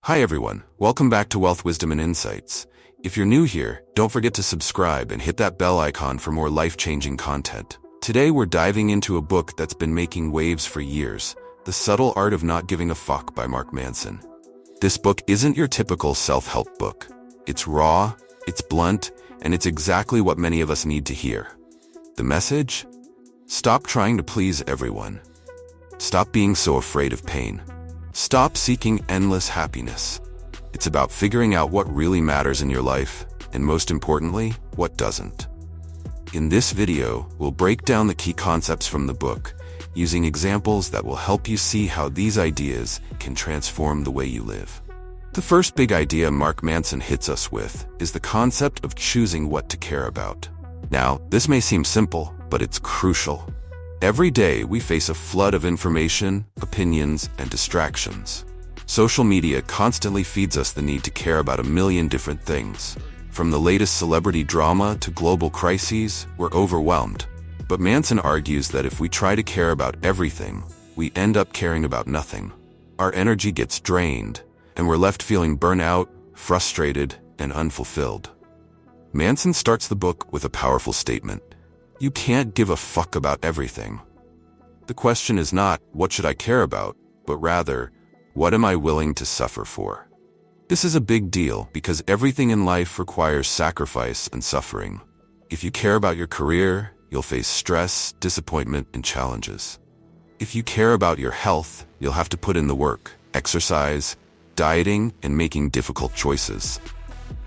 Hi everyone, welcome back to Wealth, Wisdom, and Insights. If you're new here, don't forget to subscribe and hit that bell icon for more life-changing content. Today we're diving into a book that's been making waves for years, The Subtle Art of Not Giving a Fuck by Mark Manson. This book isn't your typical self-help book. It's raw, it's blunt, and it's exactly what many of us need to hear. The message? Stop trying to please everyone. Stop being so afraid of pain. Stop seeking endless happiness. It's about figuring out what really matters in your life, and most importantly, what doesn't. In this video, we'll break down the key concepts from the book, using examples that will help you see how these ideas can transform the way you live. The first big idea Mark Manson hits us with is the concept of choosing what to care about. Now, this may seem simple, but it's crucial. Every day, we face a flood of information, opinions, and distractions. Social media constantly feeds us the need to care about a million different things. From the latest celebrity drama to global crises, we're overwhelmed. But Manson argues that if we try to care about everything, we end up caring about nothing. Our energy gets drained, and we're left feeling burnout, frustrated, and unfulfilled. Manson starts the book with a powerful statement. You can't give a fuck about everything. The question is not, what should I care about, but rather, what am I willing to suffer for? This is a big deal because everything in life requires sacrifice and suffering. If you care about your career, you'll face stress, disappointment, and challenges. If you care about your health, you'll have to put in the work, exercise, dieting, and making difficult choices.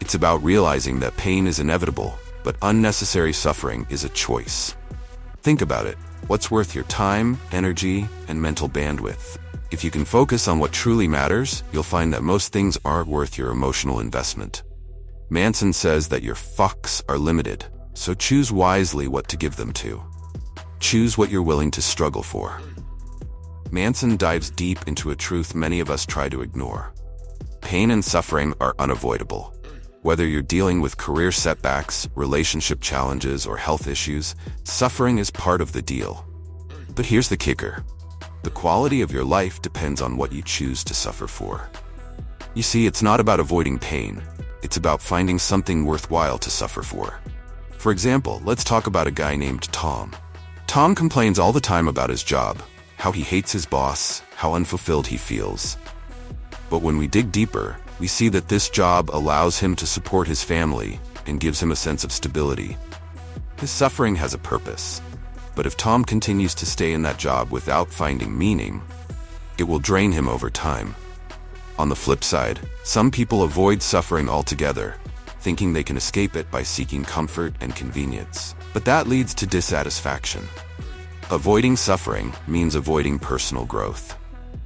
It's about realizing that pain is inevitable, but unnecessary suffering is a choice. Think about it. What's worth your time, energy, and mental bandwidth? If you can focus on what truly matters, you'll find that most things aren't worth your emotional investment. Manson says that your fucks are limited, so choose wisely what to give them to. Choose what you're willing to struggle for. Manson dives deep into a truth many of us try to ignore. Pain and suffering are unavoidable. Whether you're dealing with career setbacks, relationship challenges, or health issues, suffering is part of the deal. But here's the kicker. The quality of your life depends on what you choose to suffer for. You see, it's not about avoiding pain. It's about finding something worthwhile to suffer for. For example, let's talk about a guy named Tom. Tom complains all the time about his job, how he hates his boss, how unfulfilled he feels. But when we dig deeper, we see that this job allows him to support his family and gives him a sense of stability. His suffering has a purpose. But if Tom continues to stay in that job without finding meaning, it will drain him over time. On the flip side, some people avoid suffering altogether, thinking they can escape it by seeking comfort and convenience. But that leads to dissatisfaction. Avoiding suffering means avoiding personal growth.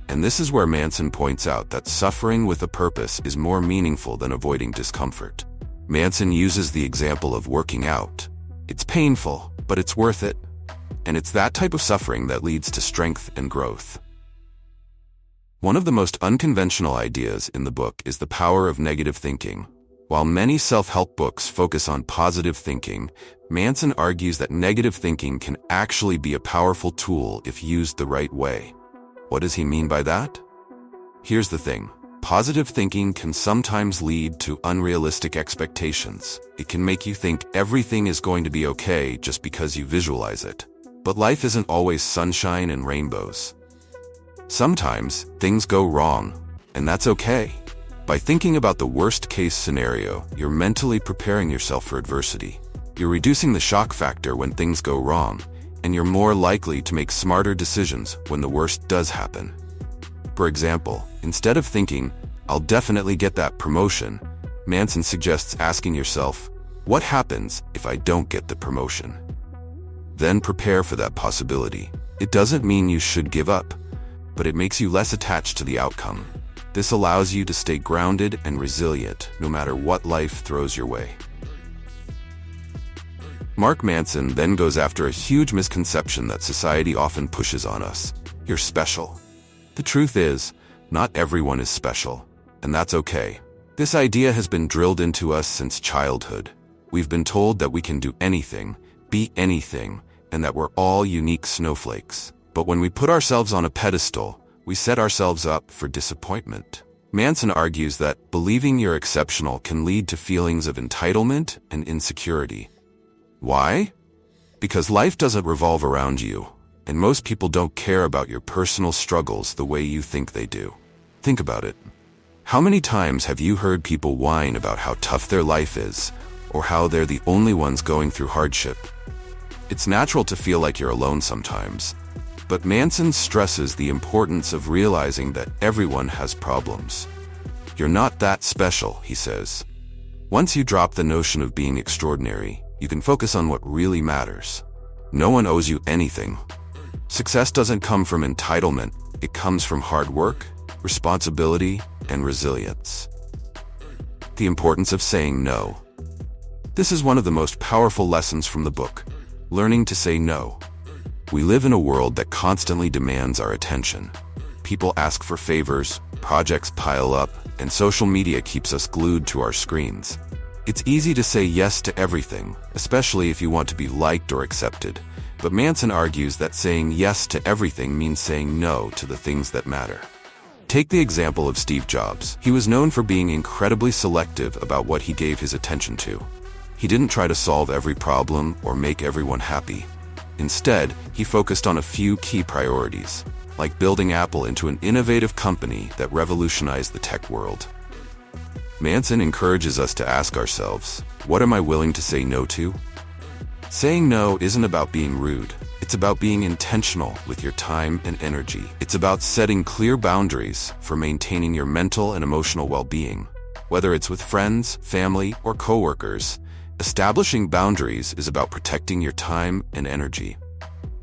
And this is where Manson points out that suffering with a purpose is more meaningful than avoiding discomfort. Manson uses the example of working out. It's painful, but it's worth it. And it's that type of suffering that leads to strength and growth. One of the most unconventional ideas in the book is the power of negative thinking. While many self-help books focus on positive thinking, Manson argues that negative thinking can actually be a powerful tool if used the right way. What does he mean by that? Here's the thing. Positive thinking can sometimes lead to unrealistic expectations. It can make you think everything is going to be okay just because you visualize it. But life isn't always sunshine and rainbows. Sometimes things go wrong, and that's okay. By thinking about the worst-case scenario, you're mentally preparing yourself for adversity. You're reducing the shock factor when things go wrong, and you're more likely to make smarter decisions when the worst does happen. For example, instead of thinking, I'll definitely get that promotion, Manson suggests asking yourself, what happens if I don't get the promotion? Then prepare for that possibility. It doesn't mean you should give up, but it makes you less attached to the outcome. This allows you to stay grounded and resilient no matter what life throws your way. Mark Manson then goes after a huge misconception that society often pushes on us. You're special. The truth is, not everyone is special, and that's okay. This idea has been drilled into us since childhood. We've been told that we can do anything, be anything, and that we're all unique snowflakes. But when we put ourselves on a pedestal, we set ourselves up for disappointment. Manson argues that believing you're exceptional can lead to feelings of entitlement and insecurity. Why? Because life doesn't revolve around you, and most people don't care about your personal struggles the way you think they do. Think about it. How many times have you heard people whine about how tough their life is, or how they're the only ones going through hardship? It's natural to feel like you're alone sometimes, but Manson stresses the importance of realizing that everyone has problems. You're not that special, he says. Once you drop the notion of being extraordinary, you can focus on what really matters. No one owes you anything. Success doesn't come from entitlement, it comes from hard work, responsibility, and resilience. The importance of saying no. This is one of the most powerful lessons from the book, learning to say no. We live in a world that constantly demands our attention. People ask for favors, projects pile up, and social media keeps us glued to our screens. It's easy to say yes to everything, especially if you want to be liked or accepted. But Manson argues that saying yes to everything means saying no to the things that matter. Take the example of Steve Jobs. He was known for being incredibly selective about what he gave his attention to. He didn't try to solve every problem or make everyone happy. Instead, he focused on a few key priorities, like building Apple into an innovative company that revolutionized the tech world. Manson encourages us to ask ourselves, what am I willing to say no to? Saying no isn't about being rude. It's about being intentional with your time and energy. It's about setting clear boundaries for maintaining your mental and emotional well-being. Whether it's with friends, family, or coworkers, establishing boundaries is about protecting your time and energy.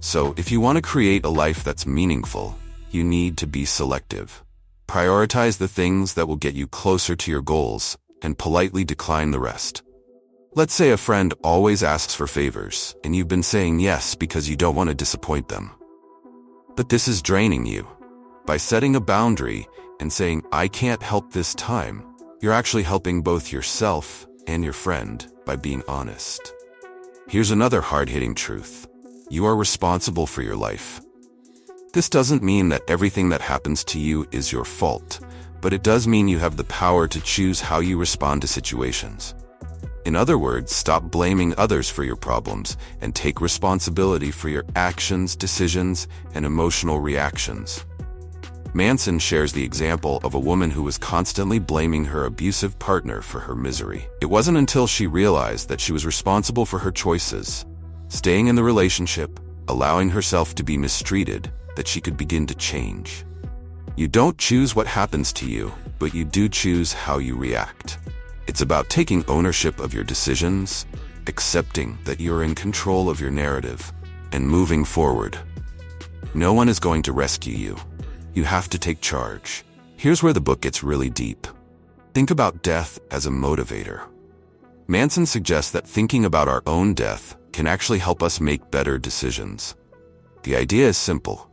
So, if you want to create a life that's meaningful, you need to be selective. Prioritize the things that will get you closer to your goals, and politely decline the rest. Let's say a friend always asks for favors, and you've been saying yes because you don't want to disappoint them. But this is draining you. By setting a boundary and saying, I can't help this time, you're actually helping both yourself and your friend by being honest. Here's another hard-hitting truth. You are responsible for your life. This doesn't mean that everything that happens to you is your fault, but it does mean you have the power to choose how you respond to situations. In other words, stop blaming others for your problems and take responsibility for your actions, decisions, and emotional reactions. Manson shares the example of a woman who was constantly blaming her abusive partner for her misery. It wasn't until she realized that she was responsible for her choices, staying in the relationship, allowing herself to be mistreated, that she could begin to change. You don't choose what happens to you, but you do choose how you react. It's about taking ownership of your decisions, accepting that you're in control of your narrative, and moving forward. No one is going to rescue you. You have to take charge. Here's where the book gets really deep. Think about death as a motivator. Manson suggests that thinking about our own death can actually help us make better decisions. The idea is simple.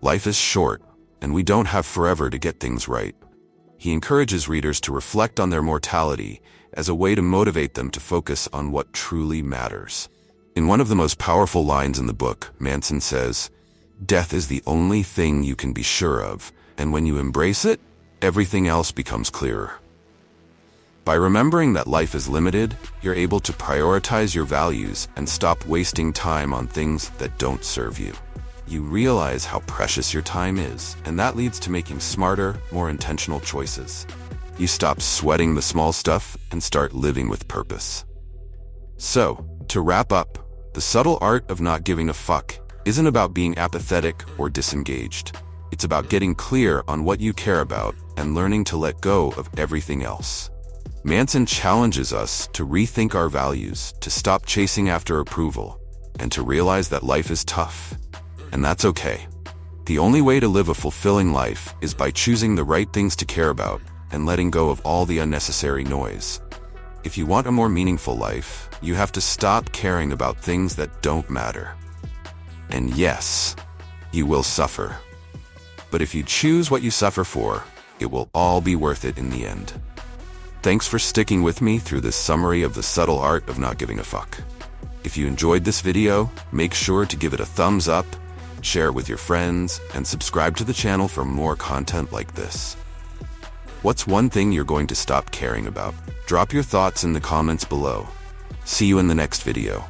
Life is short, and we don't have forever to get things right. He encourages readers to reflect on their mortality as a way to motivate them to focus on what truly matters. In one of the most powerful lines in the book, Manson says, "Death is the only thing you can be sure of, and when you embrace it, everything else becomes clearer." By remembering that life is limited, you're able to prioritize your values and stop wasting time on things that don't serve you. You realize how precious your time is, and that leads to making smarter, more intentional choices. You stop sweating the small stuff and start living with purpose. So, to wrap up, the subtle art of not giving a fuck isn't about being apathetic or disengaged. It's about getting clear on what you care about and learning to let go of everything else. Manson challenges us to rethink our values, to stop chasing after approval, and to realize that life is tough. And that's okay. The only way to live a fulfilling life is by choosing the right things to care about and letting go of all the unnecessary noise. If you want a more meaningful life, you have to stop caring about things that don't matter. And yes, you will suffer. But if you choose what you suffer for, it will all be worth it in the end. Thanks for sticking with me through this summary of the subtle art of not giving a fuck. If you enjoyed this video, make sure to give it a thumbs up, share it with your friends, and subscribe to the channel for more content like this. What's one thing you're going to stop caring about? Drop your thoughts in the comments below. See you in the next video.